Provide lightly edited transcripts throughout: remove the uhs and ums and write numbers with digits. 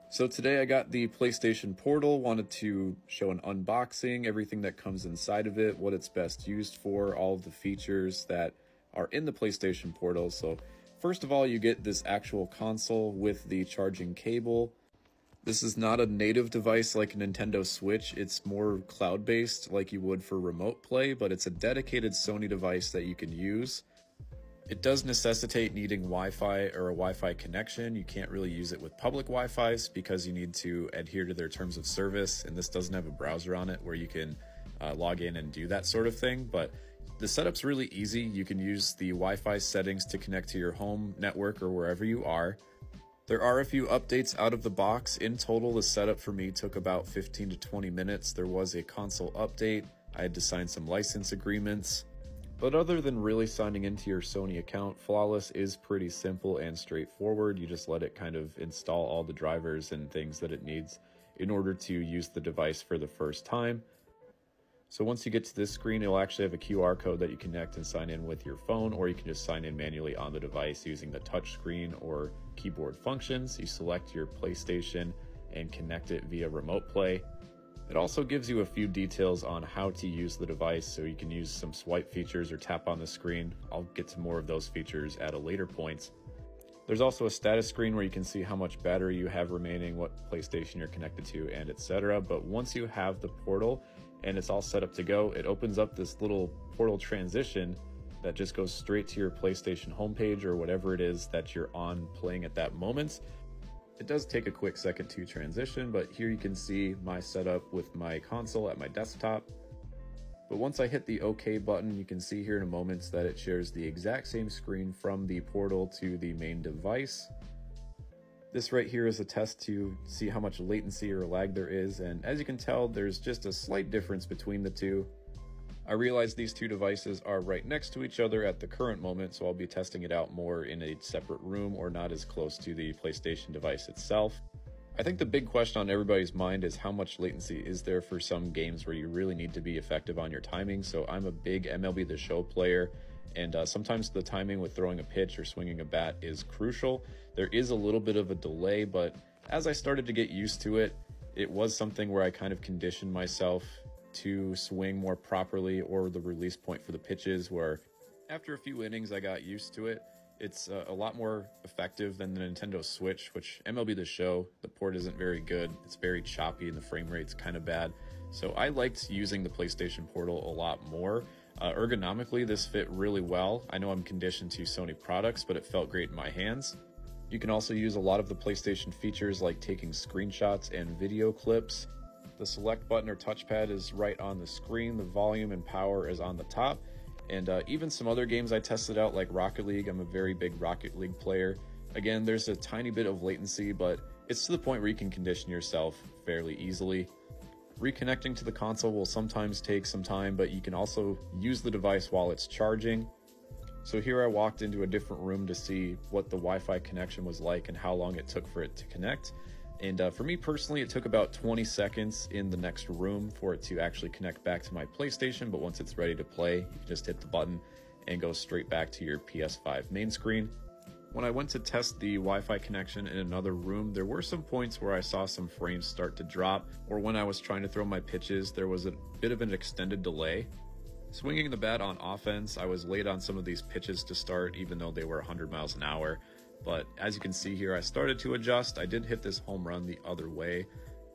So today I got the PlayStation Portal, wanted to show an unboxing, everything that comes inside of it, what it's best used for, all of the features that are in the PlayStation Portal. So first of all, you get this actual console with the charging cable. This is not a native device like a Nintendo Switch, it's more cloud-based like you would for remote play, but it's a dedicated Sony device that you can use. It does necessitate needing Wi-Fi or a Wi-Fi connection. You can't really use it with public Wi-Fis because you need to adhere to their terms of service, and this doesn't have a browser on it where you can log in and do that sort of thing. But the setup's really easy. You can use the Wi-Fi settings to connect to your home network or wherever you are. There are a few updates out of the box. In total, the setup for me took about 15 to 20 minutes. There was a console update. I had to sign some license agreements. But other than really signing into your Sony account, Flawless is pretty simple and straightforward. You just let it kind of install all the drivers and things that it needs in order to use the device for the first time. So once you get to this screen, it'll actually have a QR code that you connect and sign in with your phone, or you can just sign in manually on the device using the touch screen or keyboard functions. You select your PlayStation and connect it via remote play. It also gives you a few details on how to use the device, so you can use some swipe features or tap on the screen. I'll get to more of those features at a later point. There's also a status screen where you can see how much battery you have remaining, what PlayStation you're connected to, and etc. But once you have the Portal and it's all set up to go, it opens up this little Portal transition that just goes straight to your PlayStation homepage or whatever it is that you're on playing at that moment. It does take a quick second to transition, but here you can see my setup with my console at my desktop. But once I hit the OK button, you can see here in a moment that it shares the exact same screen from the Portal to the main device. This right here is a test to see how much latency or lag there is, and as you can tell, there's just a slight difference between the two. I realize these two devices are right next to each other at the current moment, so I'll be testing it out more in a separate room or not as close to the PlayStation device itself. I think the big question on everybody's mind is how much latency is there for some games where you really need to be effective on your timing. So I'm a big MLB The Show player, and sometimes the timing with throwing a pitch or swinging a bat is crucial. There is a little bit of a delay, but as I started to get used to it, it was something where I kind of conditioned myself to swing more properly, or the release point for the pitches, where after a few innings I got used to it. It's a lot more effective than the Nintendo Switch, which MLB The Show, the port isn't very good. It's very choppy and the frame rate's kind of bad. So I liked using the PlayStation Portal a lot more. Ergonomically, this fit really well. I know I'm conditioned to Sony products, but it felt great in my hands. You can also use a lot of the PlayStation features like taking screenshots and video clips. The select button or touchpad is right on the screen. The volume and power is on the top. And even some other games I tested out, like Rocket League. I'm a very big Rocket League player. Again, there's a tiny bit of latency, but it's to the point where you can condition yourself fairly easily. Reconnecting to the console will sometimes take some time, but you can also use the device while it's charging. So here I walked into a different room to see what the Wi-Fi connection was like and how long it took for it to connect. And for me personally, it took about 20 seconds in the next room for it to actually connect back to my PlayStation, but once it's ready to play, you can just hit the button and go straight back to your PS5 main screen. When I went to test the Wi-Fi connection in another room, there were some points where I saw some frames start to drop, or when I was trying to throw my pitches, there was a bit of an extended delay. Swinging the bat on offense, I was late on some of these pitches to start, even though they were 100 miles an hour. But as you can see here, I started to adjust. I did hit this home run the other way.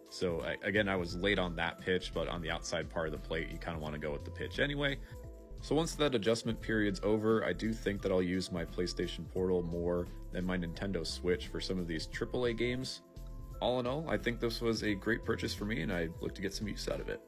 So again, I was late on that pitch, but on the outside part of the plate, you kind of want to go with the pitch anyway. So once that adjustment period's over, I do think that I'll use my PlayStation Portal more than my Nintendo Switch for some of these AAA games. All in all, I think this was a great purchase for me, and I look to get some use out of it.